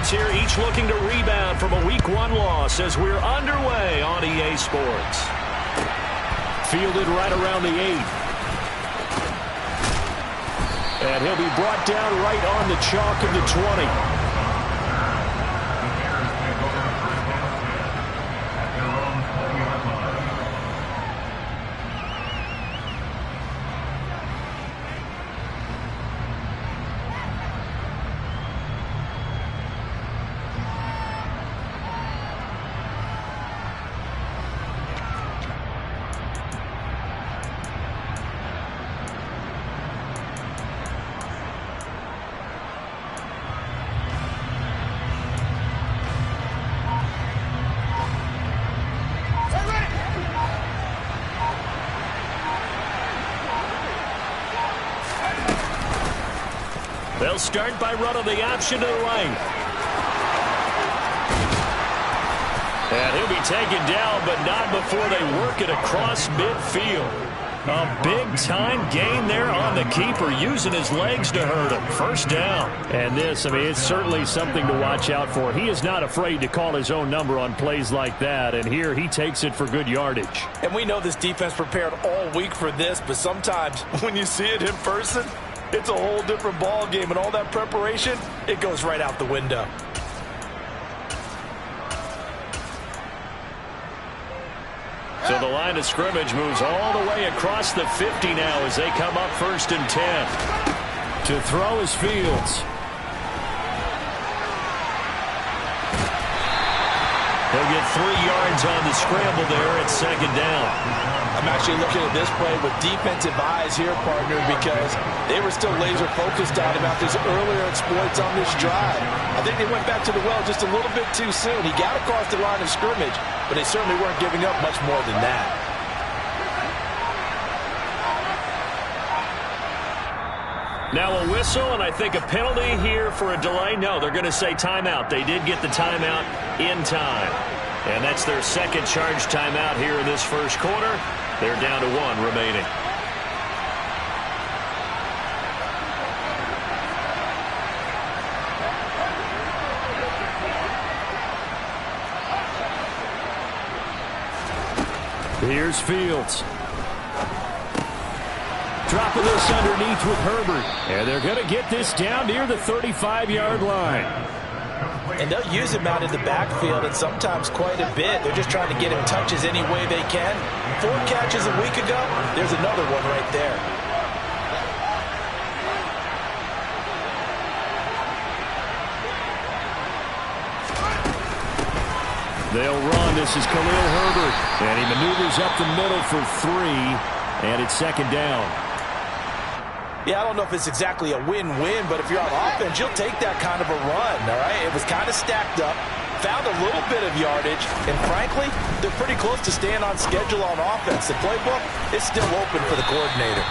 teams here, each looking to rebound from a Week 1 loss as we're underway on EA Sports. Fielded right around the 8. And he'll be brought down right on the chalk of the 20. They'll start by running the option to the right. And he'll be taken down, but not before they work it across midfield. A big-time gain there on the keeper, using his legs to hurt him. First down. And this, I mean, it's certainly something to watch out for. He is not afraid to call his own number on plays like that, and here he takes it for good yardage. And we know this defense prepared all week for this, but sometimes when you see it in person, it's a whole different ball game, and all that preparation, it goes right out the window. So the line of scrimmage moves all the way across the 50 now as they come up 1st and 10. To throw is Fields. He'll get 3 yards on the scramble there at 2nd down. I'm actually looking at this play with defensive eyes here, partner, because they were still laser focused on him after his earlier exploits on this drive. I think they went back to the well just a little bit too soon. He got across the line of scrimmage, but they certainly weren't giving up much more than that. Now a whistle, and I think a penalty here for a delay. No, they're going to say timeout. They did get the timeout in time. And that's their second charge timeout here in this first quarter. They're down to 1 remaining. Here's Fields. Dropping this underneath with Herbert. And they're going to get this down near the 35-yard line. And they'll use him out in the backfield, and sometimes quite a bit. They're just trying to get him touches any way they can. 4 catches a week ago. There's another one right there. They'll run. This is Khalil Herbert. And he maneuvers up the middle for 3. And it's 2nd down. Yeah, I don't know if it's exactly a win-win, but if you're on offense, you'll take that kind of a run, all right? It was kind of stacked up, found a little bit of yardage, and frankly, they're pretty close to staying on schedule on offense. The playbook is still open for the coordinator.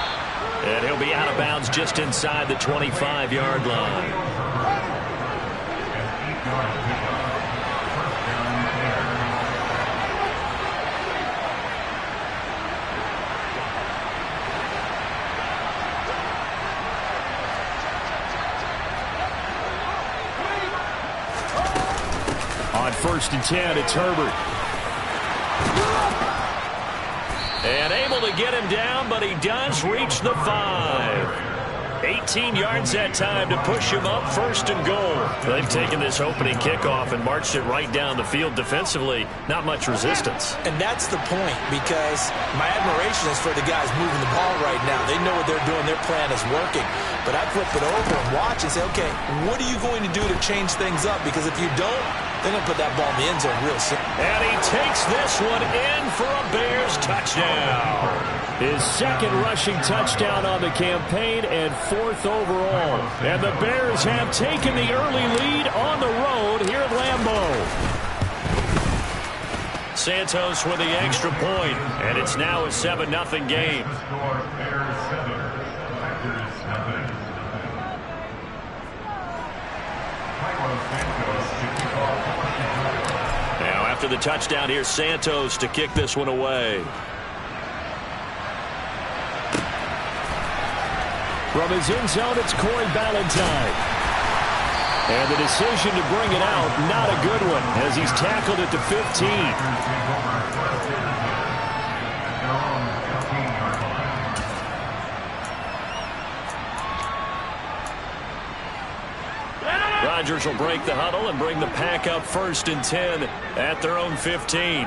And he'll be out of bounds just inside the 25-yard line. On 1st and 10, it's Herbert. And able to get him down, but he does reach the 5. 18 yards that time to push him up 1st and goal. They've taken this opening kickoff and marched it right down the field defensively. Not much resistance. And that's the point, because my admiration is for the guys moving the ball right now. They know what they're doing. Their plan is working. But I flip it over and watch and say, okay, what are you going to do to change things up? Because if you don't, they're going to put that ball in the end zone real soon. And he takes this one in for a Bears touchdown. His 2nd rushing touchdown on the campaign and 4th overall. And the Bears have taken the early lead on the road here at Lambeau. Santos with the extra point, and it's now a 7-0 game. Now after the touchdown, here's Santos to kick this one away. From his end zone, it's Corey Ballantyne. And the decision to bring it out, not a good one, as he's tackled it to 15. Rodgers will break the huddle and bring the pack up 1st and 10 at their own 15.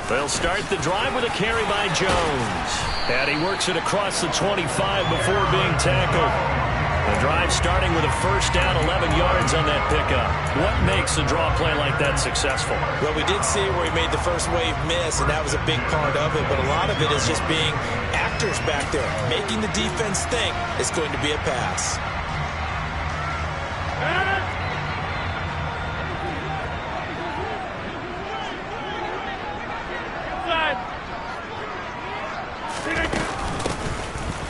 They'll start the drive with a carry by Jones. And he works it across the 25 before being tackled. The drive starting with a 1st down, 11 yards on that pickup. What makes a draw play like that successful? Well, we did see where he made the first wave miss, and that was a big part of it. But a lot of it is just being actors back there, making the defense think it's going to be a pass.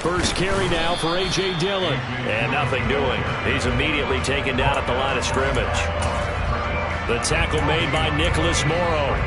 First carry now for A.J. Dillon. And nothing doing. He's immediately taken down at the line of scrimmage. The tackle made by Nicholas Morrow.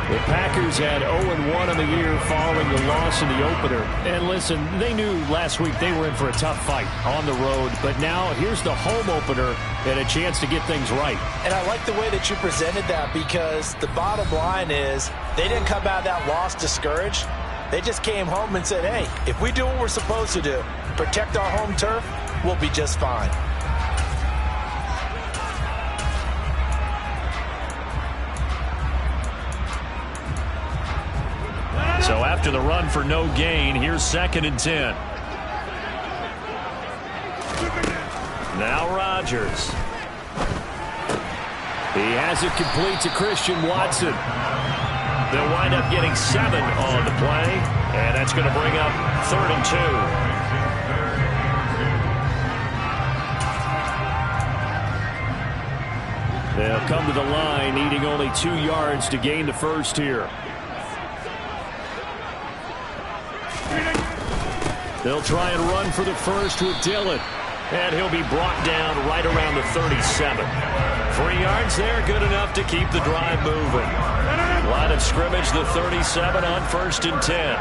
The Packers had 0-1 in the year following the loss in the opener. And listen, they knew last week they were in for a tough fight on the road. But now here's the home opener and a chance to get things right. And I like the way that you presented that, because the bottom line is they didn't come out of that loss discouraged. They just came home and said, hey, if we do what we're supposed to do, protect our home turf, we'll be just fine. So after the run for no gain, here's 2nd and 10. Now Rodgers. He has it complete to Christian Watson. They'll wind up getting 7 on the play, and that's going to bring up 3rd and 2. They'll come to the line, needing only 2 yards to gain the first here. They'll try and run for the first with Dillon, and he'll be brought down right around the 37. 3 yards there, good enough to keep the drive moving. Line of scrimmage, the 37 on 1st and 10.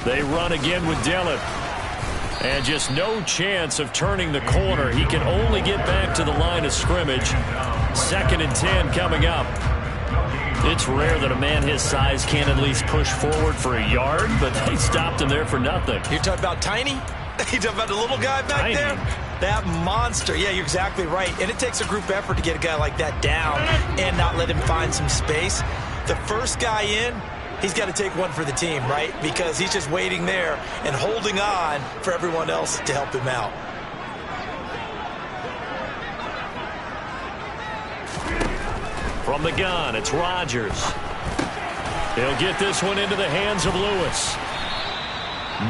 They run again with Dillon. And just no chance of turning the corner. He can only get back to the line of scrimmage. 2nd and 10 coming up. It's rare that a man his size can't at least push forward for a yard, but they stopped him there for nothing. You're talking about Tiny? You're talking about the little guy back there? That monster. Yeah, you're exactly right. And it takes a group effort to get a guy like that down and not let him find some space. The first guy in, he's got to take one for the team, right? Because he's just waiting there and holding on for everyone else to help him out. From the gun, it's Rodgers. He'll get this one into the hands of Lewis.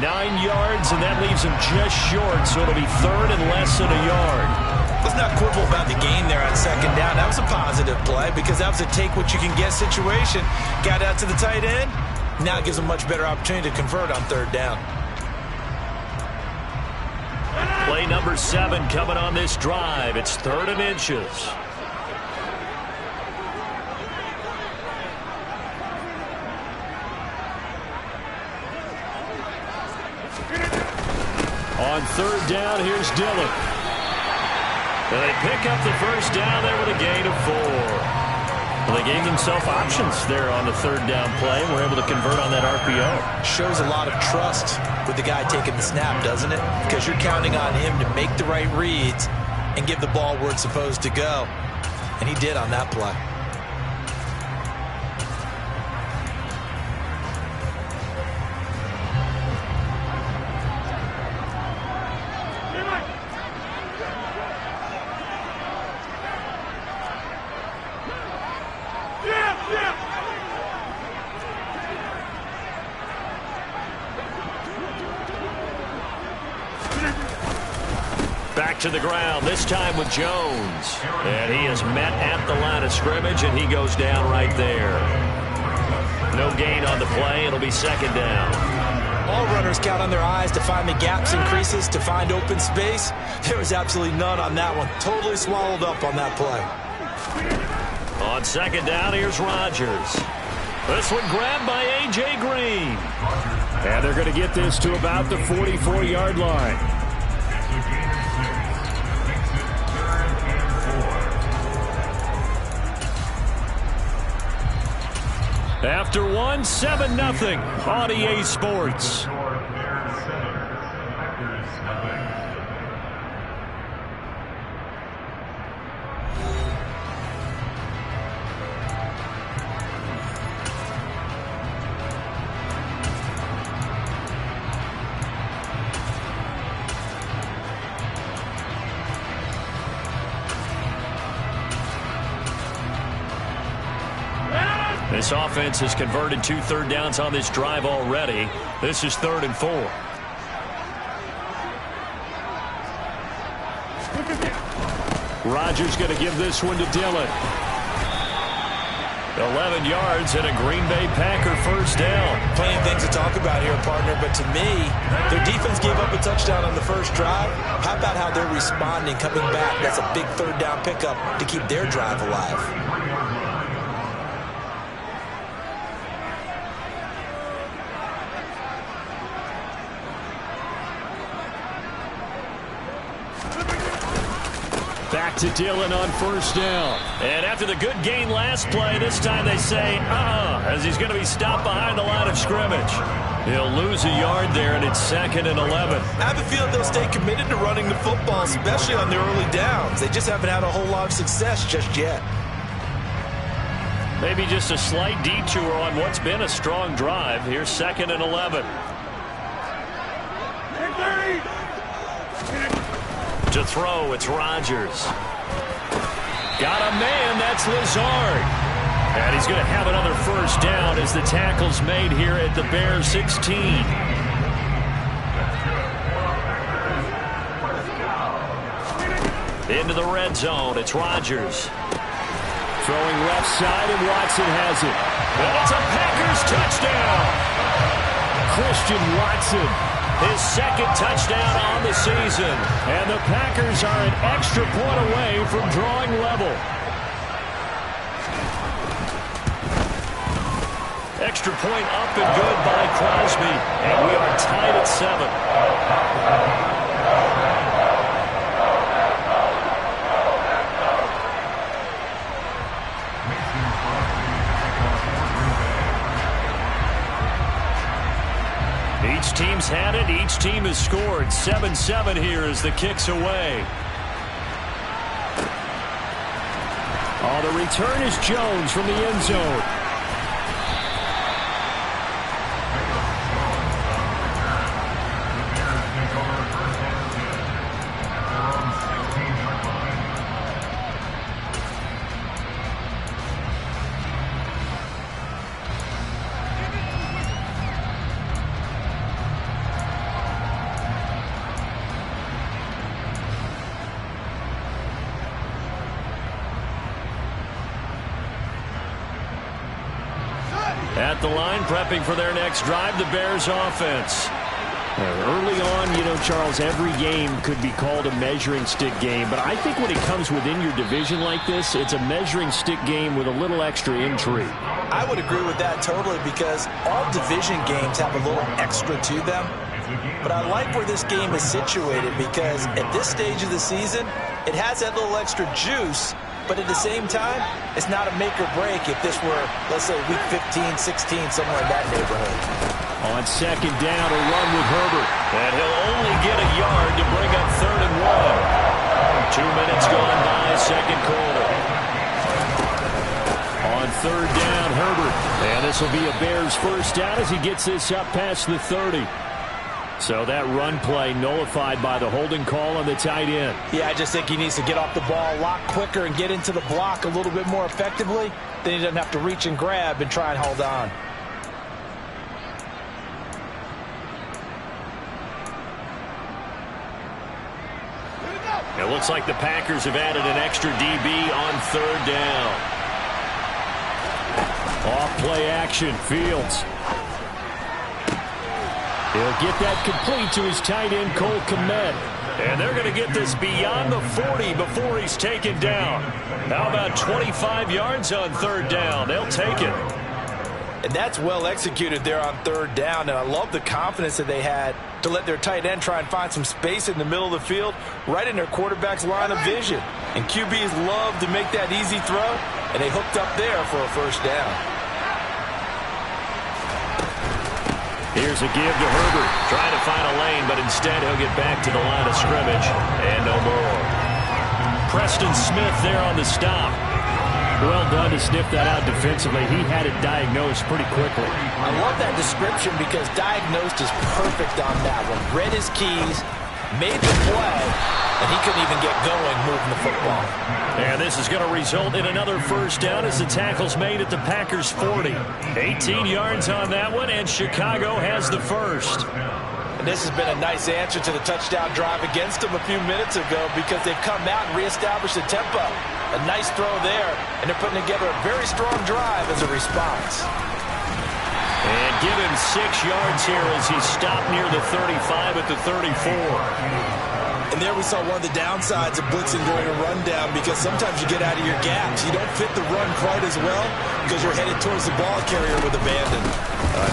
9 yards, and that leaves him just short, so it'll be 3rd and less than a yard. Let's not quibble about the gain there on 2nd down. That was a positive play because that was a take-what-you-can-get situation. Got out to the tight end. Now it gives him a much better opportunity to convert on 3rd down. Play number 7 coming on this drive. It's 3rd and inches. On 3rd down, here's Dillon. And they pick up the 1st down there with a gain of 4. Well, they gave themselves options there on the 3rd down play. We're able to convert on that RPO. Shows a lot of trust with the guy taking the snap, doesn't it? Because you're counting on him to make the right reads and give the ball where it's supposed to go. And he did on that play. Back to the ground, this time with Jones. And he is met at the line of scrimmage, and he goes down right there. No gain on the play. It'll be 2nd down. All runners count on their eyes to find the gaps and creases, to find open space. There was absolutely none on that one. Totally swallowed up on that play. On second down, here's Rodgers. This one grabbed by A.J. Green. And they're going to get this to about the 44-yard line. After one, 7-0 on EA Sports. This offense has converted 2 third downs on this drive already. This is 3rd and 4. Rodgers going to give this one to Dillon. 11 yards and a Green Bay Packer first down. Plenty of things to talk about here, partner, but to me, their defense gave up a touchdown on the first drive. How about how they're responding, coming back? That's a big 3rd down pickup to keep their drive alive. Back to Dillon on first down. And after the good gain last play, this time they say, as he's going to be stopped behind the line of scrimmage. He'll lose a yard there, and it's 2nd and 11. I have a feeling they'll stay committed to running the football, especially on their early downs. They just haven't had a whole lot of success just yet. Maybe just a slight detour on what's been a strong drive. Here's 2nd and 11. To throw, it's Rodgers. Got a man, that's Lazard. And he's going to have another first down as the tackle's made here at the Bears 16. Into the red zone, it's Rodgers. Throwing left side, and Watson has it. And it's a Packers touchdown. Christian Watson. His 2nd touchdown on the season. And the Packers are an extra point away from drawing level. Extra point up and good by Crosby. And we are tied at 7. Each team's had it. Each team has scored. 7-7 here as the kick's away. Oh, the return is Jones from the end zone. At the line, prepping for their next drive, the Bears offense. Early on, Charles, every game could be called a measuring stick game. But I think when it comes within your division like this, it's a measuring stick game with a little extra intrigue. I would agree with that totally because all division games have a little extra to them. But I like where this game is situated because at this stage of the season, it has that little extra juice. But at the same time, it's not a make or break if this were, let's say, week 15, 16, somewhere in that neighborhood. On second down, a run with Herbert. And he'll only get a yard to bring up 3rd and 1. 2 minutes gone by, second quarter. On 3rd down, Herbert. And this will be a Bears first down as he gets this up past the 30. So that run play nullified by the holding call on the tight end. Yeah, I just think he needs to get off the ball a lot quicker and get into the block a little bit more effectively. Then he doesn't have to reach and grab and try and hold on. It looks like the Packers have added an extra DB on 3rd down. Off play action, Fields. He'll get that complete to his tight end, Cole Kmet. And they're going to get this beyond the 40 before he's taken down. How about 25 yards on third down? They'll take it. And that's well executed there on third down. And I love the confidence that they had to let their tight end try and find some space in the middle of the field, right in their quarterback's line of vision. And QBs love to make that easy throw, and they hooked up there for a first down. Here's a give to Herbert, trying to find a lane, but instead he'll get back to the line of scrimmage, and no more. Preston Smith there on the stop. Well done to sniff that out defensively. He had it diagnosed pretty quickly. I love that description because diagnosed is perfect on that one. Read his keys, made the play, and he couldn't even get going moving the football. And this is going to result in another first down as the tackle's made at the Packers' 40. 18 yards on that one, and Chicago has the first. And this has been a nice answer to the touchdown drive against them a few minutes ago because they've come out and reestablished the tempo. A nice throw there, and they're putting together a very strong drive as a response. And give him 6 yards here as he stopped near the 35 at the 34. And there we saw one of the downsides of blitzing during a rundown because sometimes you get out of your gaps. You don't fit the run quite as well because you're headed towards the ball carrier with abandon.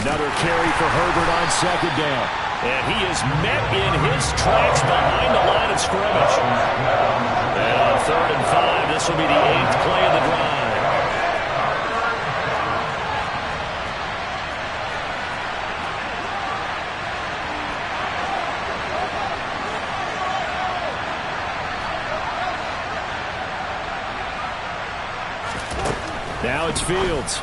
Another carry for Herbert on second down. And he is met in his tracks behind the line of scrimmage. And on 3rd and 5, this will be the 8th play of the drive. Now it's Fields.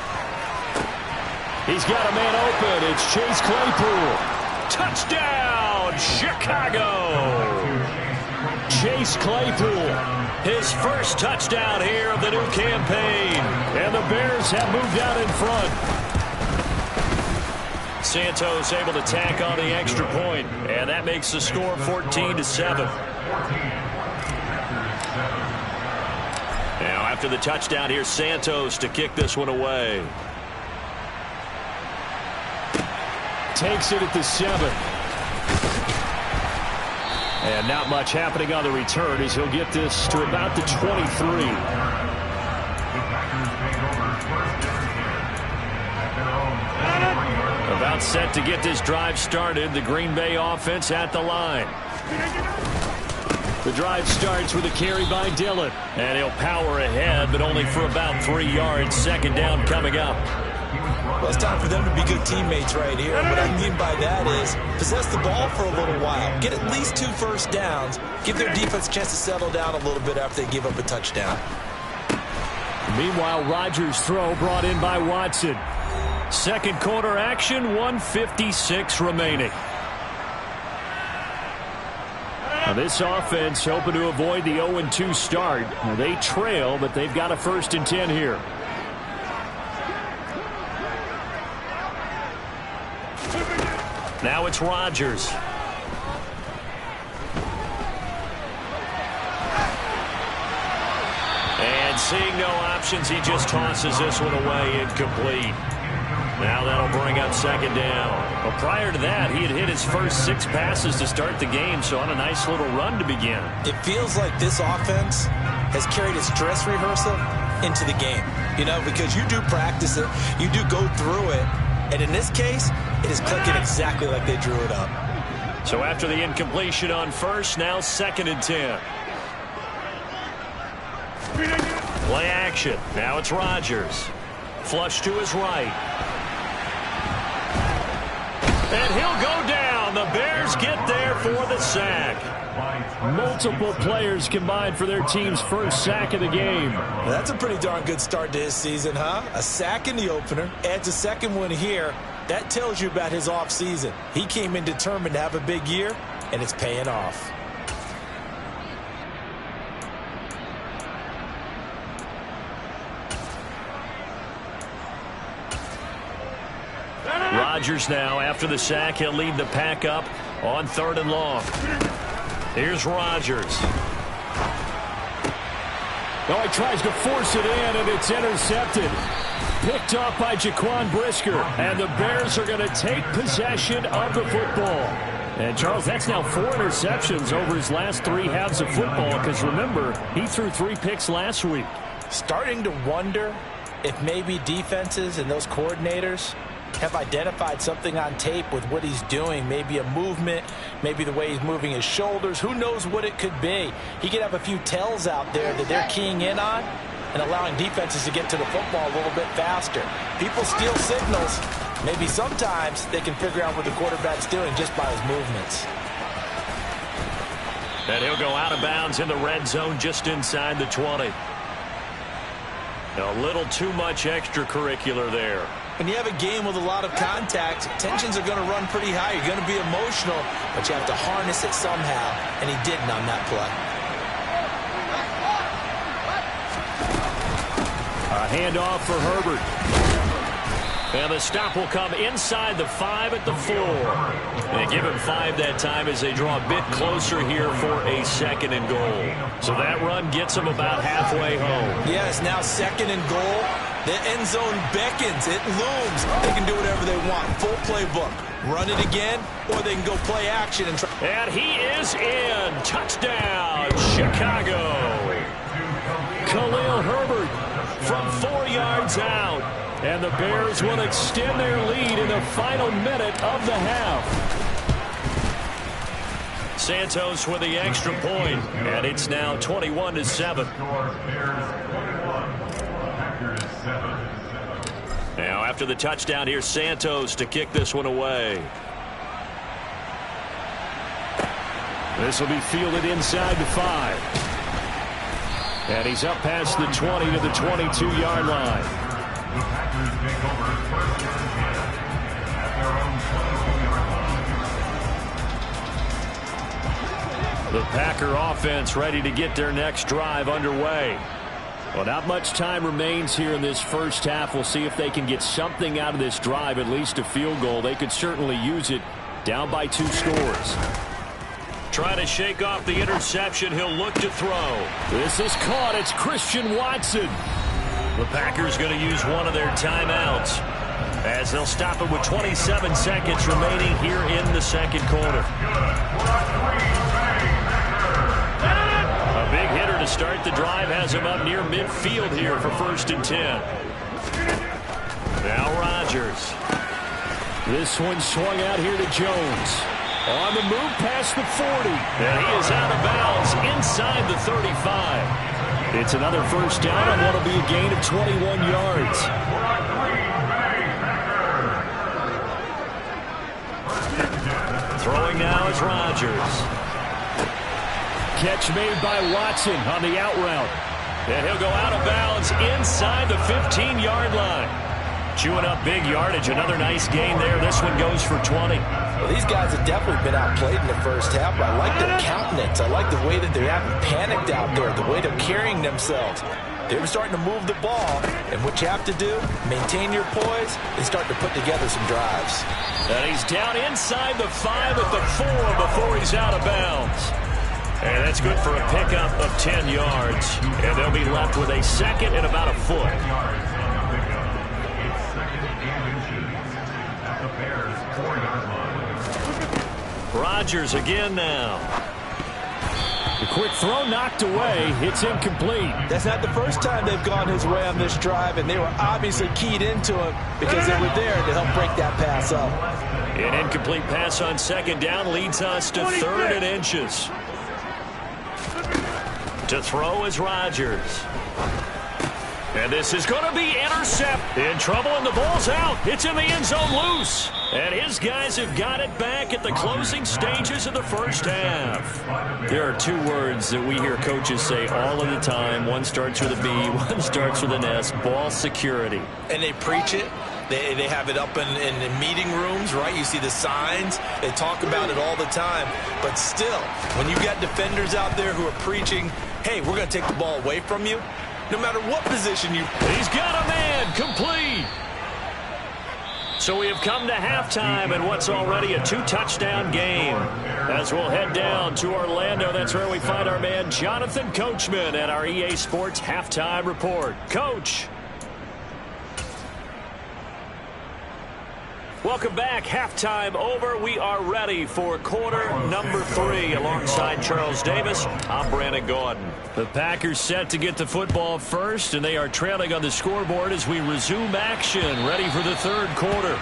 He's got a man open. It's Chase Claypool. Touchdown, Chicago! Chase Claypool, his first touchdown here of the new campaign. And the Bears have moved out in front. Santos able to tack on the extra point, and that makes the score 14-7. Now after the touchdown, here's Santos to kick this one away. Takes it at the 7. And not much happening on the return as he'll get this to about the 23. About set to get this drive started. The Green Bay offense at the line. The drive starts with a carry by Dillon. And he'll power ahead, but only for about 3 yards. Second down coming up. Well, it's time for them to be good teammates right here. What I mean by that is possess the ball for a little while. Get at least 2 first downs. Give their defense a chance to settle down a little bit after they give up a touchdown. Meanwhile, Rodgers' throw brought in by Watson. Second quarter action, 1:56 remaining. Now this offense hoping to avoid the 0-2 start. Now they trail, but they've got a 1st and 10 here. Now it's Rodgers. And seeing no options, he just tosses this one away, incomplete. Now that'll bring up second down. Well, prior to that, he had hit his first 6 passes to start the game, so on a nice little run to begin. It feels like this offense has carried its dress rehearsal into the game. You know, because you do practice it, you do go through it, and in this case, it is clicking exactly like they drew it up. So after the incompletion on first, now 2nd and 10. Play action. Now it's Rodgers. Flush to his right. And he'll go down. The Bears get there for the sack. Multiple players combined for their team's first sack of the game. That's a pretty darn good start to his season, huh? A sack in the opener, adds a second one here. That tells you about his offseason. He came in determined to have a big year, and it's paying off. Rodgers now, after the sack, he'll lead the pack up on 3rd and long. Here's Rodgers. Oh, he tries to force it in, and it's intercepted. Picked off by Jaquan Brisker, and the Bears are going to take possession of the football. And, Charles, that's now 4 interceptions over his last 3 halves of football, because, remember, he threw 3 picks last week. Starting to wonder if maybe defenses and those coordinators have identified something on tape with what he's doing. Maybe a movement, maybe the way he's moving his shoulders. Who knows what it could be? He could have a few tells out there that they're keying in on and allowing defenses to get to the football a little bit faster. People steal signals. Maybe sometimes they can figure out what the quarterback's doing just by his movements. And he'll go out of bounds in the red zone just inside the 20. A little too much extracurricular there. When you have a game with a lot of contact, tensions are going to run pretty high. You're going to be emotional, but you have to harness it somehow, and he didn't on that play. A handoff for Herbert. And the stop will come inside the 5 at the 4. And give him 5 that time as they draw a bit closer here for a 2nd and goal. So that run gets them about halfway home. Yes, now 2nd and goal. The end zone beckons. It looms. They can do whatever they want. Full playbook. Run it again, or they can go play action. And he is in. Touchdown, Chicago. Khalil Herbert from 4 yards out. And the Bears will extend their lead in the final minute of the half. Santos with the extra point, and it's now 21-7. Now after the touchdown, here's Santos to kick this one away. This will be fielded inside the 5. And he's up past the 20 to the 22-yard line. The Packers take over first and 10 at their own 20-yard line. The Packer offense ready to get their next drive underway. Well, not much time remains here in this first half. We'll see if they can get something out of this drive, at least a field goal. They could certainly use it, down by 2 scores. Trying to shake off the interception. He'll look to throw. This is caught. It's Christian Watson. The Packers going to use one of their timeouts as they'll stop it with 27 seconds remaining here in the 2nd quarter. A big hitter to start the drive has him up near midfield here for 1st and 10. Now Rodgers. This one swung out here to Jones. On the move past the 40. And he is out of bounds inside the 35. It's another first down on what will be a gain of 21 yards. Throwing now is Rodgers. Catch made by Watson on the out route. And he'll go out of bounds inside the 15-yard line. Chewing up big yardage. Another nice gain there. This one goes for 20. Well, these guys have definitely been outplayed in the first half, but I like their countenance. I like the way that they haven't panicked out there, the way they're carrying themselves. They're starting to move the ball, and what you have to do, maintain your poise, and start to put together some drives. And he's down inside the 5 at the 4 before he's out of bounds. And that's good for a pickup of 10 yards. And they'll be left with a 2nd and about a foot. Rodgers again now. The quick throw knocked away. It's incomplete. That's not the first time they've gone his way on this drive, and they were obviously keyed into him because they were there to help break that pass up. An incomplete pass on 2nd down leads us to 3rd and inches. To throw is Rodgers. And this is going to be intercepted. In trouble, and the ball's out. It's in the end zone loose. And his guys have got it back at the closing stages of the first half. There are 2 words that we hear coaches say all of the time. One starts with a B, one starts with an S. Ball security. And they preach it. They have it up in meeting rooms, right? You see the signs. They talk about it all the time. But still, when you got defenders out there who are preaching, hey, we're going to take the ball away from you, no matter what position you... He's got a man, complete. So we have come to halftime in what's already a 2-touchdown game. As we'll head down to Orlando, that's where we find our man Jonathan Coachman at our EA Sports Halftime Report. Coach. Welcome back. Halftime over. We are ready for quarter number 3. Alongside Charles Davis, I'm Brandon Gordon. The Packers set to get the football first, and they are trailing on the scoreboard as we resume action, ready for the third quarter.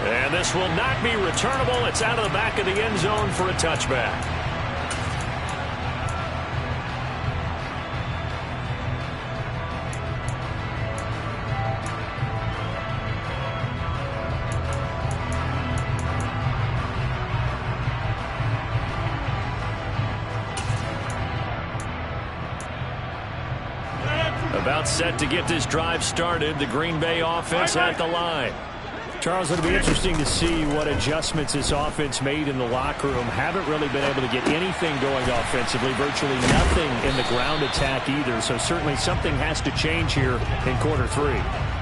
And this will not be returnable. It's out of the back of the end zone for a touchback. About set to get this drive started. The Green Bay offense at the line. Charles, it'll be interesting to see what adjustments this offense made in the locker room. Haven't really been able to get anything going offensively. Virtually nothing in the ground attack either. So certainly something has to change here in quarter 3.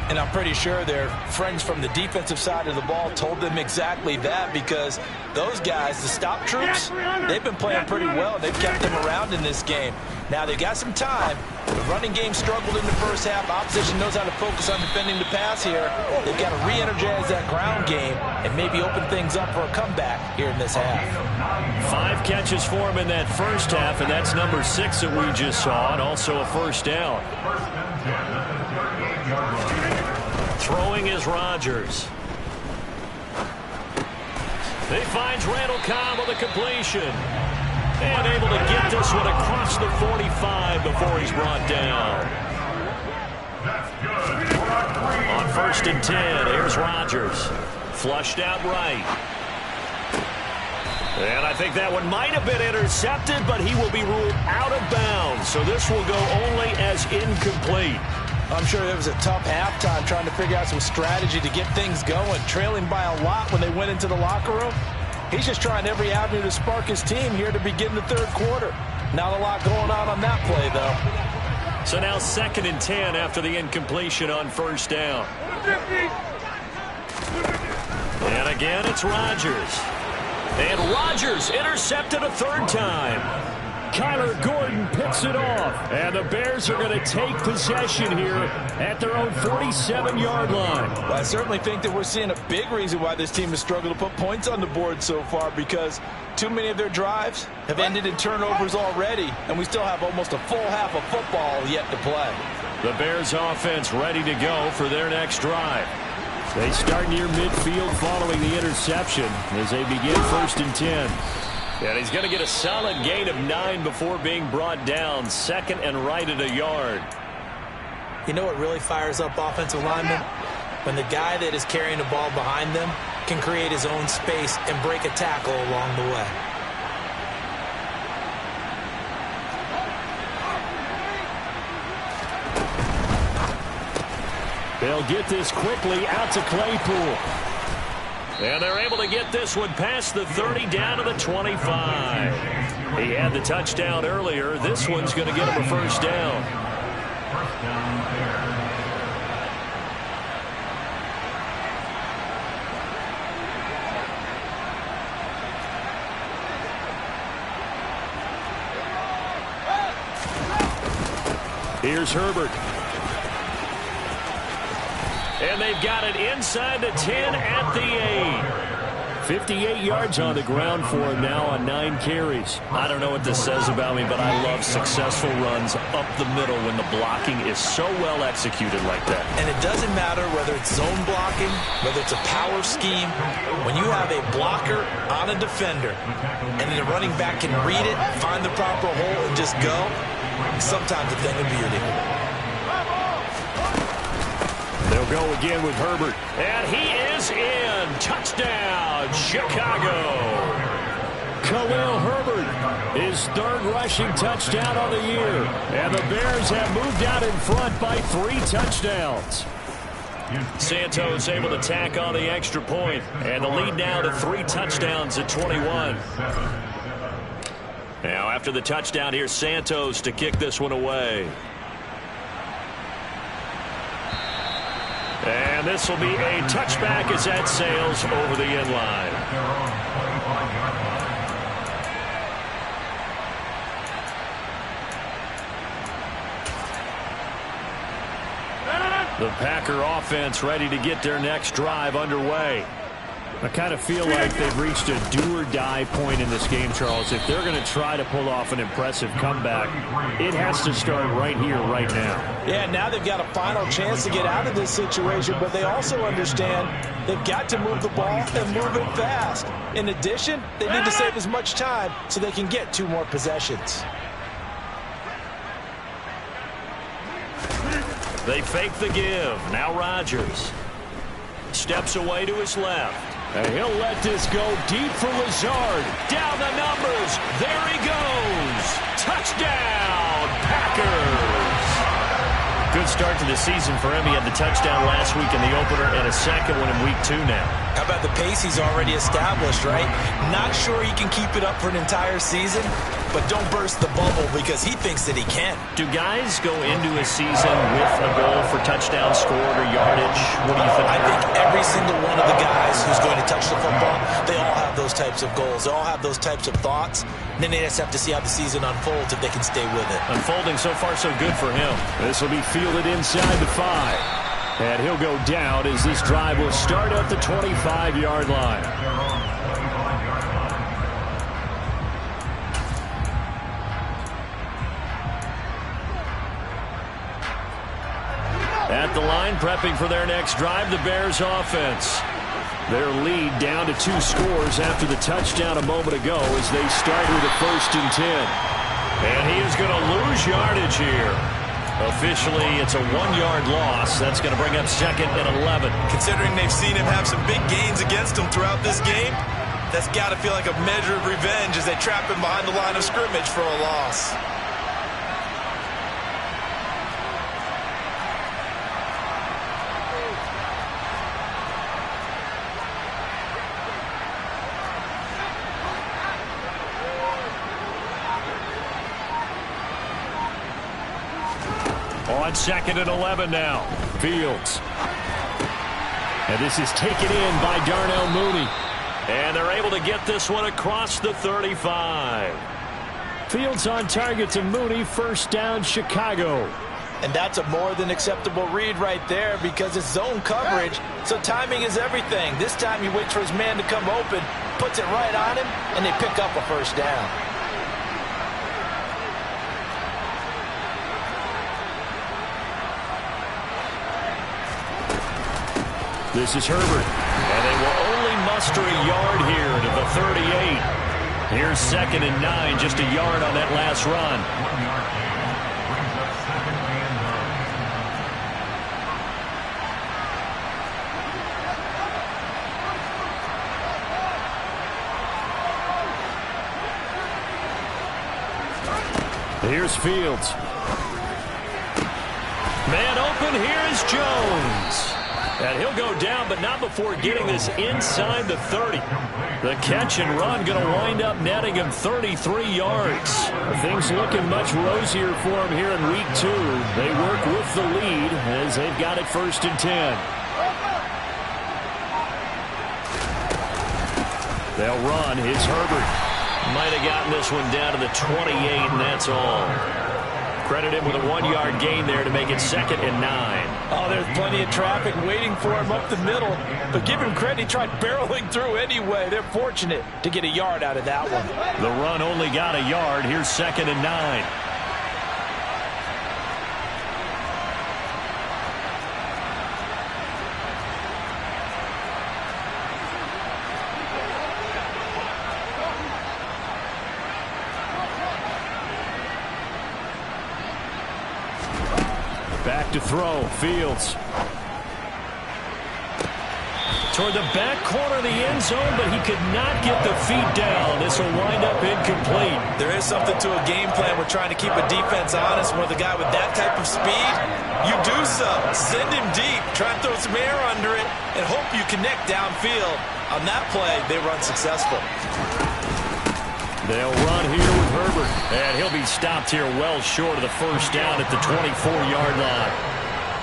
And I'm pretty sure their friends from the defensive side of the ball told them exactly that, because those guys, the stop troops, they've been playing pretty well. They've kept them around in this game. Now, they got some time. The running game struggled in the first half. Opposition knows how to focus on defending the pass here. They've got to re-energize that ground game and maybe open things up for a comeback here in this half. 5 catches for him in that first half, and that's number 6 that we just saw, and also a first down. Throwing is Rodgers. He finds Randall Cobb with a completion. And able to get this one across the 45 before he's brought down. On 1st and 10, here's Rodgers. Flushed out right. And I think that one might have been intercepted, but he will be ruled out of bounds. So this will go only as incomplete. I'm sure it was a tough halftime trying to figure out some strategy to get things going. Trailing by a lot when they went into the locker room. He's just trying every avenue to spark his team here to begin the third quarter. Not a lot going on that play, though. So now 2nd and 10 after the incompletion on 1st down. And again, it's Rodgers. And Rodgers intercepted a 3rd time. Kyler Gordon picks it off. And the Bears are going to take possession here at their own 47-yard line. Well, I certainly think that we're seeing a big reason why this team has struggled to put points on the board so far, because too many of their drives have ended in turnovers already, and we still have almost a full half of football yet to play. The Bears offense ready to go for their next drive. They start near midfield following the interception as they begin 1st and 10. And he's going to get a solid gain of 9 before being brought down. 2nd and right at a yard. You know what really fires up offensive linemen? When the guy that is carrying the ball behind them can create his own space and break a tackle along the way. They'll get this quickly out to Claypool. And they're able to get this one past the 30 down to the 25. He had the touchdown earlier. This one's going to get him a 1st down. Here's Herbert. And they've got it inside the 10 at the 8. 58 yards on the ground for him now on 9 carries. I don't know what this says about me, but I love successful runs up the middle when the blocking is so well executed like that. And it doesn't matter whether it's zone blocking, whether it's a power scheme. When you have a blocker on a defender and the running back can read it, find the proper hole, and just go, sometimes a thing of beauty. They'll go again with Herbert. And he is in. Touchdown, Chicago. Khalil Herbert, his 3rd rushing touchdown on the year. And the Bears have moved out in front by 3 touchdowns. Santos able to tack on the extra point. And the lead now to 3 touchdowns at 21. Now after the touchdown, here's Santos to kick this one away. And this will be a touchback as that sails over the end line. The Packer offense ready to get their next drive underway. I kind of feel like they've reached a do-or-die point in this game, Charles. If they're going to try to pull off an impressive comeback, it has to start right here, right now. Yeah, now they've got a final chance to get out of this situation, but they also understand they've got to move the ball and move it fast. In addition, they need to save as much time so they can get 2 more possessions. They fake the give. Now Rodgers steps away to his left. And he'll let this go deep for Lazard. Down the numbers. There he goes. Touchdown, Packers. Good start to the season for him. He had the touchdown last week in the opener and a second one in week 2 now. How about the pace he's already established, right? Not sure he can keep it up for an entire season, but don't burst the bubble because he thinks that he can. Do guys go into a season with a goal for touchdown scored or yardage? What do you think? I think every single one of the guys who's going to touch the football, they all have those types of goals. They all have those types of thoughts. And then they just have to see how the season unfolds if they can stay with it. Unfolding so far so good for him. This will be fielded inside the 5. And he'll go down as this drive will start at the 25-yard line. At the line, prepping for their next drive, the Bears offense. Their lead down to 2 scores after the touchdown a moment ago as they start with a 1st and 10. And he is going to lose yardage here. Officially, it's a 1-yard loss. That's going to bring up 2nd and 11. Considering they've seen him have some big gains against them throughout this game, that's got to feel like a measure of revenge as they trap him behind the line of scrimmage for a loss. On 2nd and 11 now. Fields. And this is taken in by Darnell Mooney. And they're able to get this one across the 35. Fields on target to Mooney. 1st down, Chicago. And that's a more than acceptable read right there because it's zone coverage, so timing is everything. This time he waits for his man to come open, puts it right on him, and they pick up a 1st down. This is Herbert. And they will only muster a yard here to the 38. Here's 2nd and 9, just a yard on that last run. 1 yard gain. Brings up 2nd and 9. Here's Fields. Man open, here is Jones. And he'll go down, but not before getting this inside the 30. The catch and run going to wind up netting him 33 yards. Things looking much rosier for him here in week 2. They work with the lead as they've got it 1st and 10. They'll run. It's Herbert. Might have gotten this one down to the 28, and that's all. Credit him with a 1-yard gain there to make it 2nd and 9. Oh, there's plenty of traffic waiting for him up the middle. But give him credit, he tried barreling through anyway. They're fortunate to get a yard out of that one. The run only got a yard. Here's 2nd and 9. Back to throw. Fields. Toward the back corner of the end zone, but he could not get the feet down. This will wind up incomplete. There is something to a game plan. We're trying to keep a defense honest. With a guy with that type of speed, you do so. Send him deep. Try and throw some air under it and hope you connect downfield. On that play, they were unsuccessful. They'll run here with Herbert. And he'll be stopped here well short of the 1st down at the 24-yard line.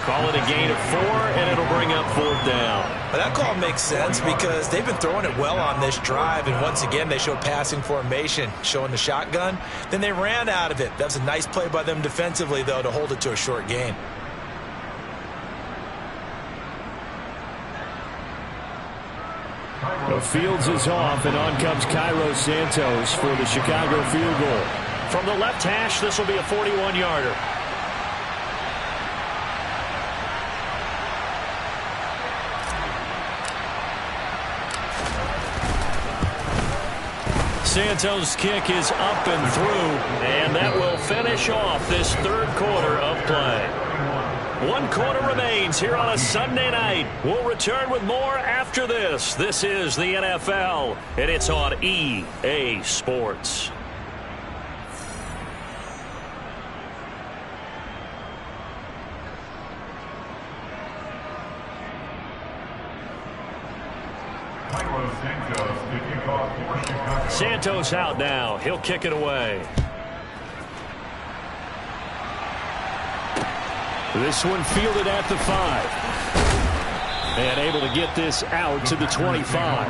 Call it a gain of 4, and it'll bring up 4th down. But that call makes sense because they've been throwing it well on this drive, and once again they showed passing formation, showing the shotgun. Then they ran out of it. That was a nice play by them defensively, though, to hold it to a short gain. The Fields is off, and on comes Cairo Santos for the Chicago field goal. From the left hash, this will be a 41-yarder. Santos' kick is up and through, and that will finish off this 3rd quarter of play. 1 quarter remains here on a Sunday night. We'll return with more after this. This is the NFL, and it's on EA Sports. Santos out now. He'll kick it away. This one fielded at the 5. And able to get this out to the 25.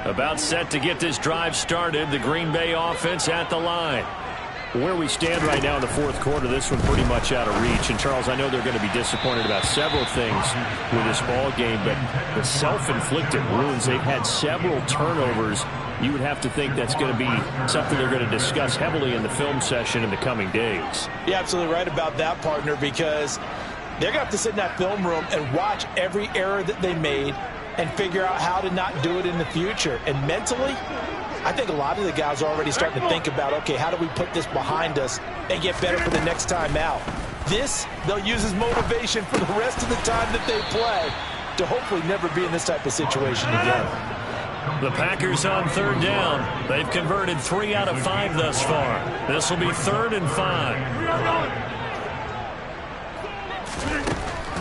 About set to get this drive started. The Green Bay offense at the line. Where we stand right now in the 4th quarter, this one pretty much out of reach. And, Charles, I know they're going to be disappointed about several things with this ball game, but the self-inflicted wounds, they've had several turnovers. You would have to think that's going to be something they're going to discuss heavily in the film session in the coming days. You're absolutely right about that, partner, because they're going to have to sit in that film room and watch every error that they made and figure out how to not do it in the future. And mentally, I think a lot of the guys are already starting to think about, okay, how do we put this behind us and get better for the next time out? This, they'll use as motivation for the rest of the time that they play to hopefully never be in this type of situation again. The Packers on 3rd down. They've converted 3 out of 5 thus far. This will be 3rd and 5.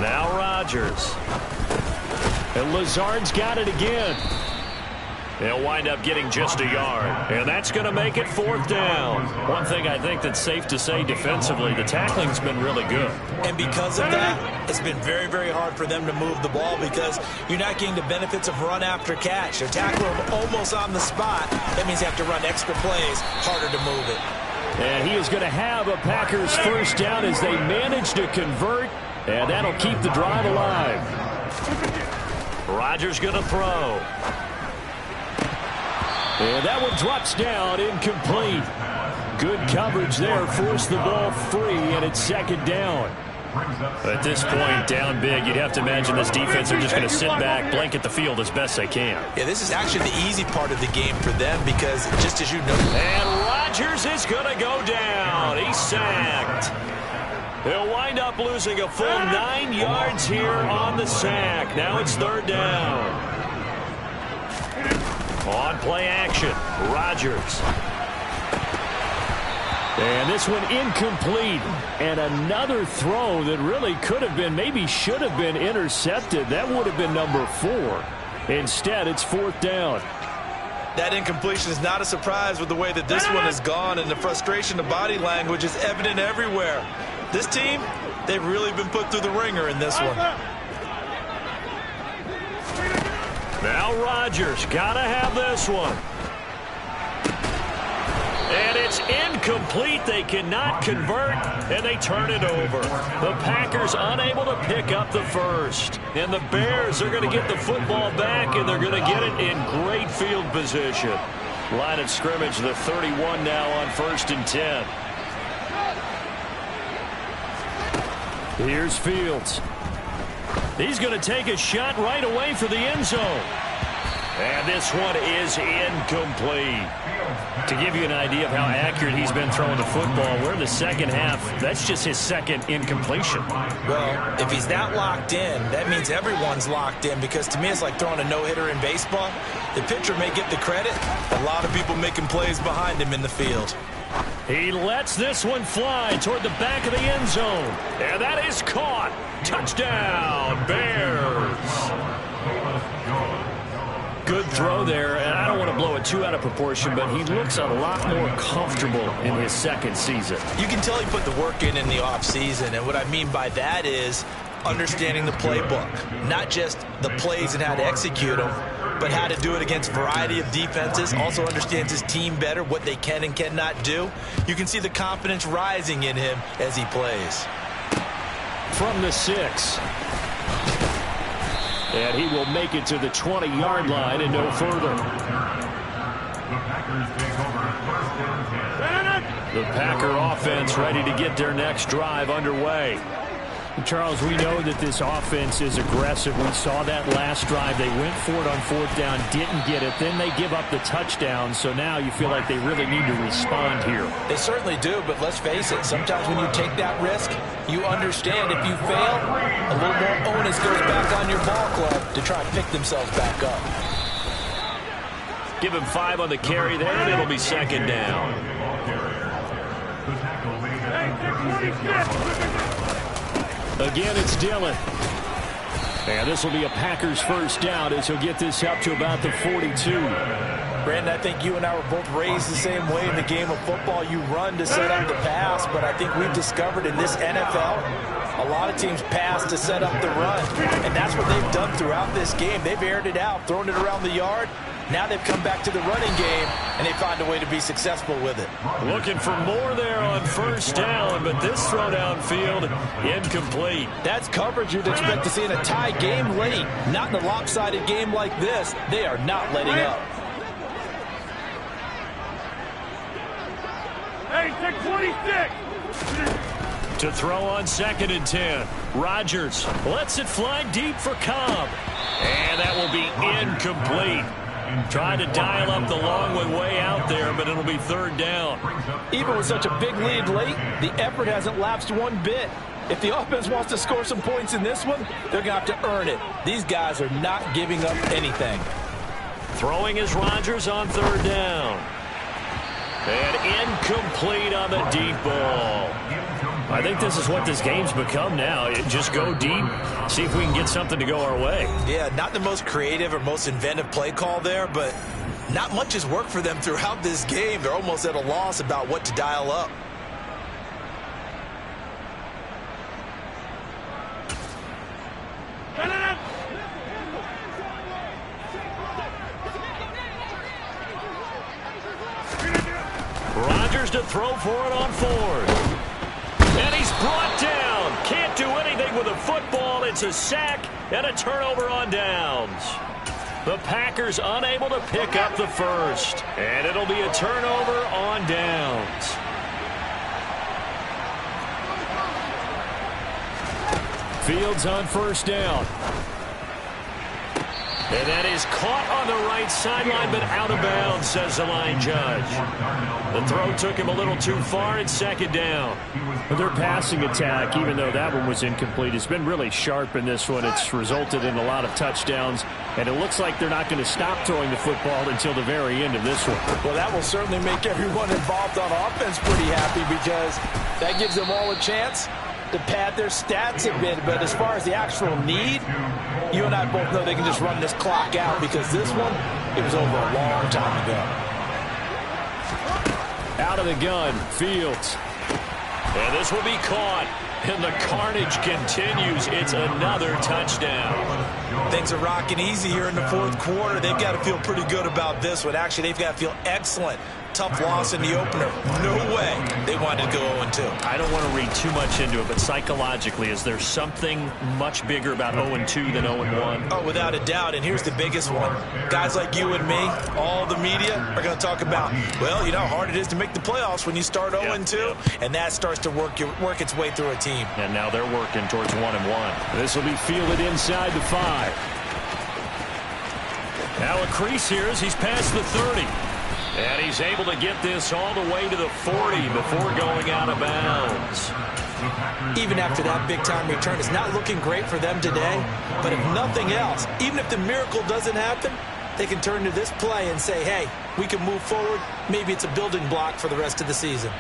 Now Rodgers. And Lazard's got it again. They'll wind up getting just a yard. And that's going to make it 4th down. One thing I think that's safe to say defensively, the tackling's been really good. And because of that, it's been very, very hard for them to move the ball because you're not getting the benefits of run after catch. They're tackling them almost on the spot. That means you have to run extra plays, harder to move it. And he is going to have a Packers 1st down as they manage to convert. And that'll keep the drive alive. Rodgers going to throw. And that one drops down, incomplete. Good coverage there, forced the ball free, and it's 2nd down. At this point, down big, you'd have to imagine this defense are just going to sit back, blanket the field as best they can. Yeah, this is actually the easy part of the game for them because, just as you know. And Rodgers is going to go down. He's sacked. He'll wind up losing a full 9 yards here on the sack. Now it's 3rd down. On play action, Rodgers. And this one incomplete. And another throw that really could have been, maybe should have been intercepted. That would have been number 4. Instead, it's 4th down. That incompletion is not a surprise with the way that this one has gone, and the frustration of body language is evident everywhere. This team, they've really been put through the ringer in this one. Now Rodgers, gotta have this one. And it's incomplete. They cannot convert, and they turn it over. The Packers unable to pick up the 1st. And the Bears are going to get the football back, and they're going to get it in great field position. Line of scrimmage, the 31 now on 1st and 10. Here's Fields. He's going to take a shot right away for the end zone. And this one is incomplete. To give you an idea of how accurate he's been throwing the football, we're in the 2nd half. That's just his 2nd incompletion. Well, if he's not locked in, that means everyone's locked in, because to me it's like throwing a no-hitter in baseball. The pitcher may get the credit. A lot of people making plays behind him in the field. He lets this one fly toward the back of the end zone. And that is caught. Touchdown, Bears. good throw there, and I don't want to blow it too out of proportion, but he looks a lot more comfortable in his second season. You can tell he put the work in the offseason, and what I mean by that is understanding the playbook, not just the plays and how to execute them, but how to do it against a variety of defenses, also understands his team better, what they can and cannot do. You can see the confidence rising in him as he plays. From the 6. And he will make it to the 20-yard line and no further. The Packer offense ready to get their next drive underway. Charles, we know that this offense is aggressive. We saw that last drive. They went for it on 4th down, didn't get it. Then they give up the touchdown. So now you feel like they really need to respond here. They certainly do, but let's face it. Sometimes when you take that risk, you understand if you fail, a little more onus goes back on your ball club to try and pick themselves back up. Give him 5 on the carry there, and it'll be 2nd down. Again, it's Dillon. And this will be a Packers first down as he'll get this up to about the 42. Brandon, I think you and I were both raised the same way in the game of football. You run to set up the pass, but I think we've discovered in this NFL, a lot of teams pass to set up the run. And that's what they've done throughout this game. They've aired it out, thrown it around the yard. Now they've come back to the running game, and they find a way to be successful with it. Looking for more there on 1st down, but this throw downfield, incomplete. That's coverage you'd expect to see in a tie game late. Not in a lopsided game like this. They are not letting up. Hey, 626! To throw on 2nd and 10. Rodgers lets it fly deep for Cobb. And that will be incomplete. Trying to dial up the long one way out there, but it'll be 3rd down. Even with such a big lead late, the effort hasn't lapsed one bit. If the offense wants to score some points in this one, they're going to have to earn it. These guys are not giving up anything. Throwing is Rodgers on 3rd down. And incomplete on the deep ball. I think this is what this game's become now. Just go deep, see if we can get something to go our way. Yeah, not the most creative or most inventive play call there, but not much has worked for them throughout this game. They're almost at a loss about what to dial up. Rodgers to throw for it on 4th. And he's brought down. Can't do anything with a football. It's a sack and a turnover on downs. The Packers unable to pick up the 1st. And it'll be a turnover on downs. Fields on 1st down. And that is caught on the right sideline, but out of bounds, says the line judge. The throw took him a little too far. It's 2nd down. But their passing attack, even though that one was incomplete, has been really sharp in this one. It's resulted in a lot of touchdowns, and it looks like they're not going to stop throwing the football until the very end of this one. Well, that will certainly make everyone involved on offense pretty happy because that gives them all a chance to pad their stats a bit. But as far as the actual need, you and I both know they can just run this clock out because this one, it was over a long time ago. Out of the gun, Fields. And this will be caught. And the carnage continues. It's another touchdown. Things are rocking easy here in the 4th quarter. They've got to feel pretty good about this one. Actually, they've got to feel excellent. Tough loss in the opener. No way they wanted to go 0-2. I don't want to read too much into it, but psychologically, is there something much bigger about 0-2 than 0-1? Oh, without a doubt, and here's the biggest one. Guys like you and me, all the media, are going to talk about, well, you know how hard it is to make the playoffs when you start 0-2, and that starts to work its way through a team. And now they're working towards 1-1. This will be fielded inside the 5. Now a crease here as he's past the 30. And he's able to get this all the way to the 40 before going out of bounds. Even after that big-time return, it's not looking great for them today. But if nothing else, even if the miracle doesn't happen, they can turn to this play and say, hey, we can move forward. Maybe it's a building block for the rest of the season.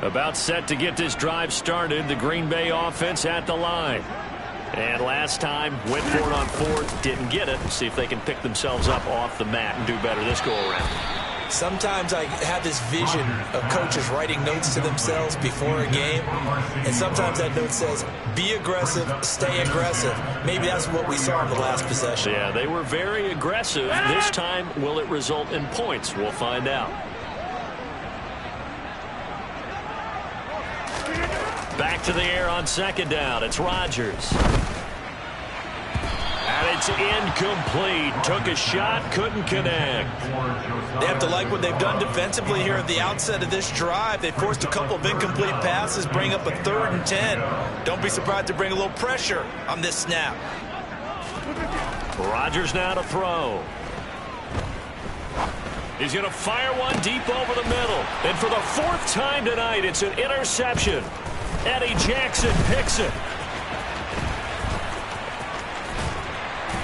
About set to get this drive started. The Green Bay offense at the line. And last time, went for it on fourth, didn't get it. See if they can pick themselves up off the mat and do better this go-around. Sometimes I have this vision of coaches writing notes to themselves before a game, and sometimes that note says, be aggressive, stay aggressive. Maybe that's what we saw in the last possession. Yeah, they were very aggressive. This time, will it result in points? We'll find out. Back to the air on second down. It's Rodgers. And it's incomplete. Took a shot, couldn't connect. They have to like what they've done defensively here at the outset of this drive. They forced a couple of incomplete passes, bring up a 3rd and 10. Don't be surprised to bring a little pressure on this snap. Rodgers now to throw. He's going to fire one deep over the middle. And for the 4th time tonight, it's an interception. Eddie Jackson picks it.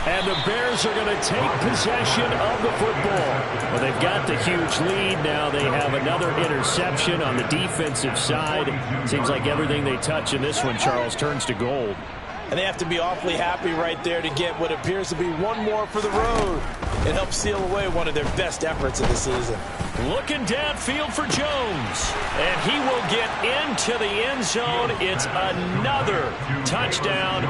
And the Bears are going to take possession of the football. Well, they've got the huge lead. Now they have another interception on the defensive side. Seems like everything they touch in this one, Charles, turns to gold. And they have to be awfully happy right there to get what appears to be one more for the road. It helps seal away one of their best efforts of the season. Looking downfield for Jones. And he will get into the end zone. It's another touchdown.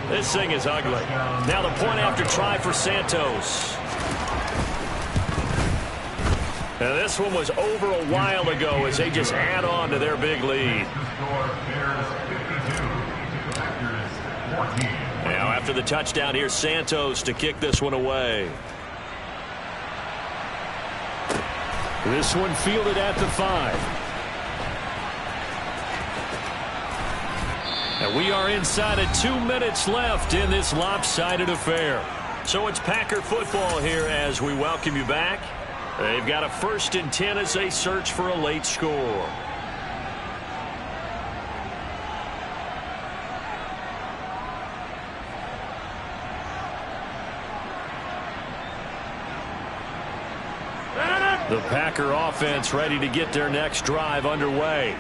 This thing is ugly. Now the point after try for Santos. And this one was over a while ago as they just add on to their big lead. Now after the touchdown, here's Santos to kick this one away. This one fielded at the 5. And we are inside of 2 minutes left in this lopsided affair. So it's Packer football here as we welcome you back. They've got a 1st and 10 as they search for a late score. The Packer offense ready to get their next drive underway.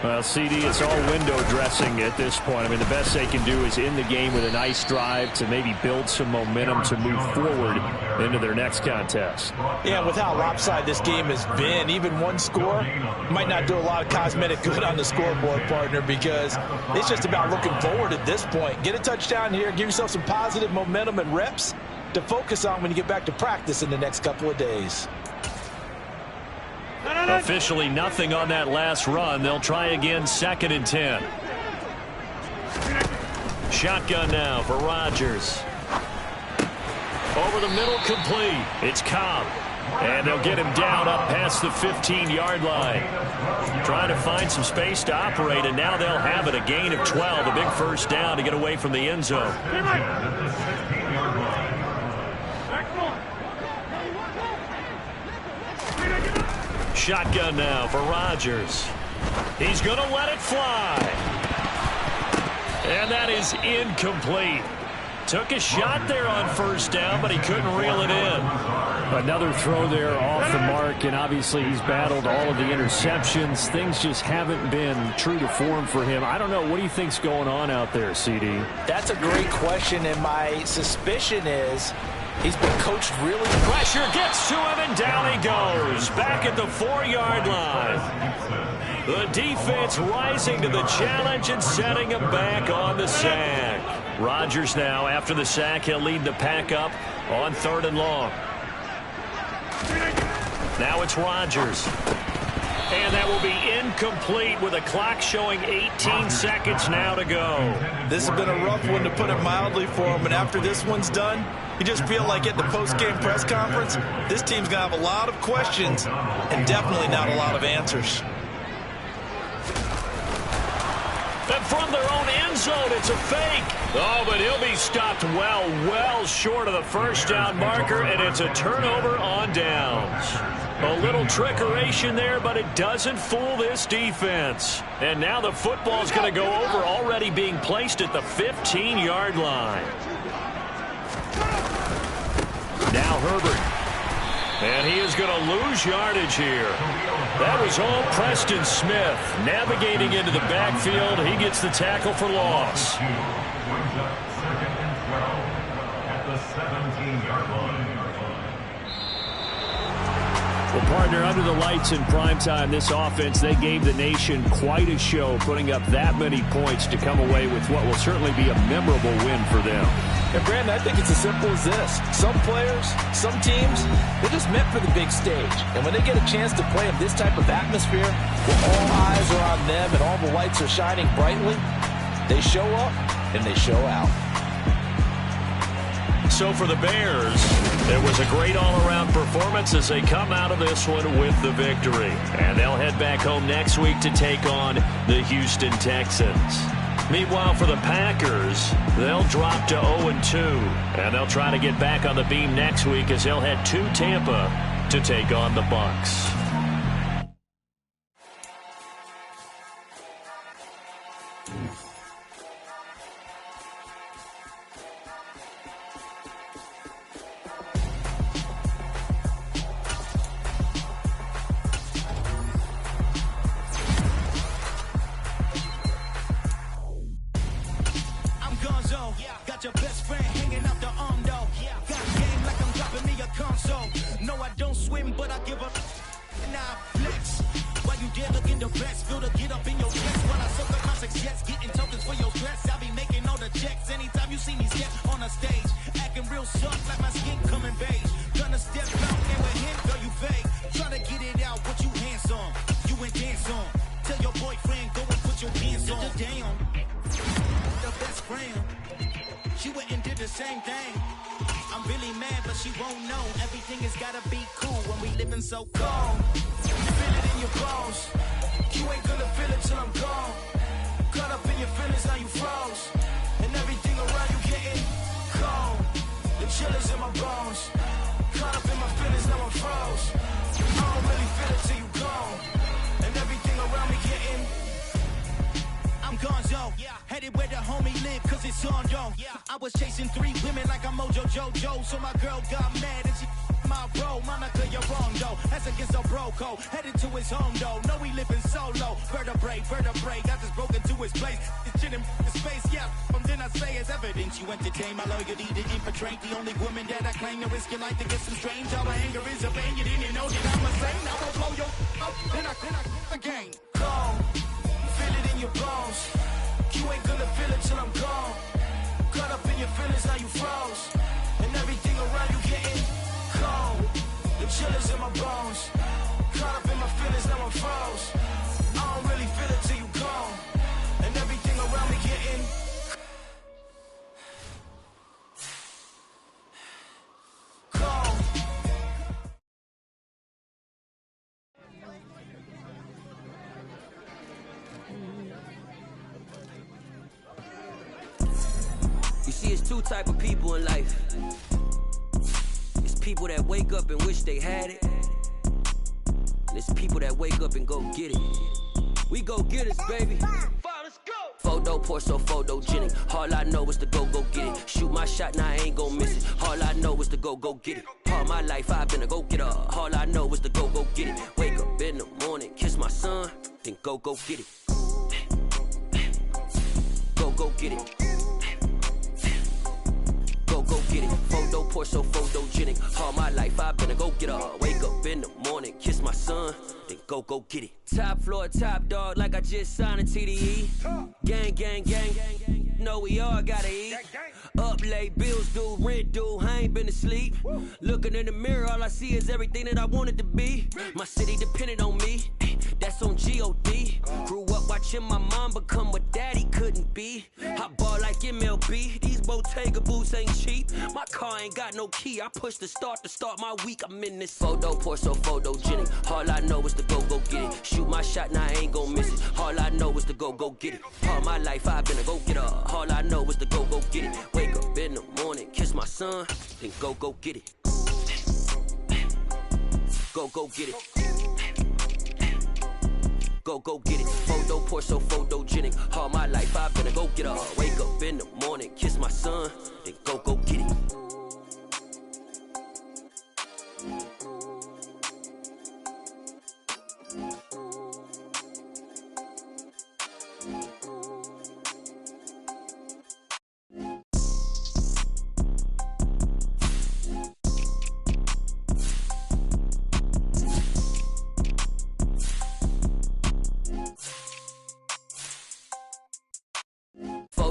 Well, CD, it's all window dressing at this point. I mean, the best they can do is end the game with a nice drive to maybe build some momentum to move forward into their next contest. Yeah, with how lopsided this game has been, even one score might not do a lot of cosmetic good on the scoreboard, partner, because it's just about looking forward at this point. Get a touchdown here, give yourself some positive momentum and reps to focus on when you get back to practice in the next couple of days. Officially nothing on that last run. They'll try again, 2nd and 10. Shotgun now for Rodgers. Over the middle, complete. It's Cobb. And they'll get him down up past the 15-yard line. Trying to find some space to operate, and now they'll have it. A gain of 12, a big 1st down to get away from the end zone. Shotgun now for Rodgers. He's going to let it fly. And that is incomplete. Took a shot there on 1st down, but he couldn't reel it in. Another throw there off the mark, and obviously he's battled all of the interceptions. Things just haven't been true to form for him. I don't know. What do you think's going on out there, CD? That's a great question, and my suspicion is he's been coached really. Pressure gets to him, and down he goes. Back at the 4-yard line. The defense rising to the challenge and setting him back on the sack. Rodgers now, after the sack, he'll lead the pack up on 3rd and long. Now it's Rodgers. And that will be incomplete with a clock showing 18 seconds now to go. This has been a rough one, to put it mildly, for him. And after this one's done, you just feel like at the post-game press conference, this team's going to have a lot of questions and definitely not a lot of answers. And from their own end zone, it's a fake. Oh, but he'll be stopped well short of the 1st down marker, and it's a turnover on downs. A little trickeration there, but it doesn't fool this defense. And now the football's going to go over, already being placed at the 15-yard line. Now Herbert. And he is going to lose yardage here. That was all Preston Smith. Navigating into the backfield, he gets the tackle for loss. Brings up 2nd and 12 at the 17-yard line. Well, partner, under the lights in primetime, this offense, they gave the nation quite a show, putting up that many points to come away with what will certainly be a memorable win for them. And, Brandon, I think it's as simple as this. Some players, some teams, they're just meant for the big stage. And when they get a chance to play in this type of atmosphere, where all eyes are on them and all the lights are shining brightly, they show up and they show out. So for the Bears, it was a great all-around performance as they come out of this one with the victory. And they'll head back home next week to take on the Houston Texans. Meanwhile, for the Packers, they'll drop to 0-2. And they'll try to get back on the beam next week as they'll head to Tampa to take on the Bucs. Got your best friend hanging out the arm though. Got game like I'm dropping me a console. No, I don't swim, but I give up. And I flex. While you dare look in the best, feel to get up in your chest. While I soak up my success, getting tokens for your stress. I'll be making all the checks anytime you see me step on a stage. Acting real soft like my skin coming beige. Gonna step out and with him, girl, you fake. Try to get it out, what you hands on. You and dance on. Tell your boyfriend, go and put your pants on. Damn. The best friend. She went and did the same thing. I'm really mad, but she won't know. Everything has gotta be cool when we living so cold. Feel it in your bones. You ain't gonna feel it till I'm gone. Caught up in your feelings, now you froze. And everything around you getting cold. The chill is in my bones. Caught up in my feelings, now I'm froze. I don't really feel it till you gone. And everything around me getting I'm gonzo, headed where the homie live, cause it's on, yo. I was chasing 3 women like I'm Mojo Jojo, so my girl got mad and she my bro. Monica, you're wrong, though. That's against a bro code. Headed to his home, though. No, he living solo. Vertebrae, got this broken to his place. It's chin in his face, yeah. From then I say it's evidence you entertain my loyalty to infiltrate. The only woman that I claim to risk your life to get some strange. All my anger is a pain. You didn't know that I'm a saint. I will blow your up, then I again. Cold. Feel it in your bones. You ain't gonna feel it till I'm gone. Caught up in your feelings, now you froze. And everything around you getting cold. The chill is in my bones. Caught up in my feelings, now I'm froze. I don't really feel it till you gone. And everything around me getting cold. You see, it's 2 type of people in life. It's people that wake up and wish they had it. And it's people that wake up and go get it. We go get it, baby. Let's go. Photo pour so photogenic. All I know is to go get it. Shoot my shot, now I ain't gon' miss it. All I know is to go get it. All my life I've been a go getter. All I know is to go get it. Wake up in the morning, kiss my son, then go get it. Go get it. Go get it. Photo pour so photogenic. All my life I've been a go getter. Wake up in the morning, kiss my son, then go get it. Top floor, top dog, like I just signed a TDE. Gang. Know we all gotta eat. Up late, bills due, rent due, I ain't been asleep. Looking in the mirror, all I see is everything that I wanted to be. My city depended on me, that's on G.O.D. Grew up watching my mom become what daddy couldn't be. I ball like MLB, these Bottega boots ain't cheap. My car ain't got no key, I push the start to start my week. I'm in this photo pour so photogenic. All I know is to go get it. Shoot my shot, now I ain't gon' miss it. All I know is to go get it. All my life I've been a go getter. All I know is to go get it. Wake up in the morning, kiss my son, then go get it. Go get it. Go get it. Photo pour so photogenic. All my life I've been a go getter. Wake up in the morning, kiss my son, then go get it.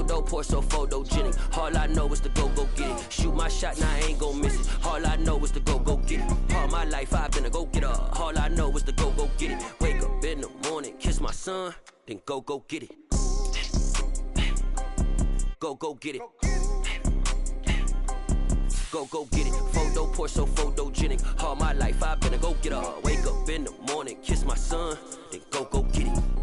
Photo poor, so photogenic. All I know is to go get it. Shoot my shot, now I ain't gon' miss it. All I know is to go get it. All my life I've been a go-getter. All I know is to go get it. Wake up in the morning, kiss my son, then go get it. Go get it. Go get it. Photo poor, so photogenic. All my life I've been a go-getter. Wake up in the morning, kiss my son, then go get it.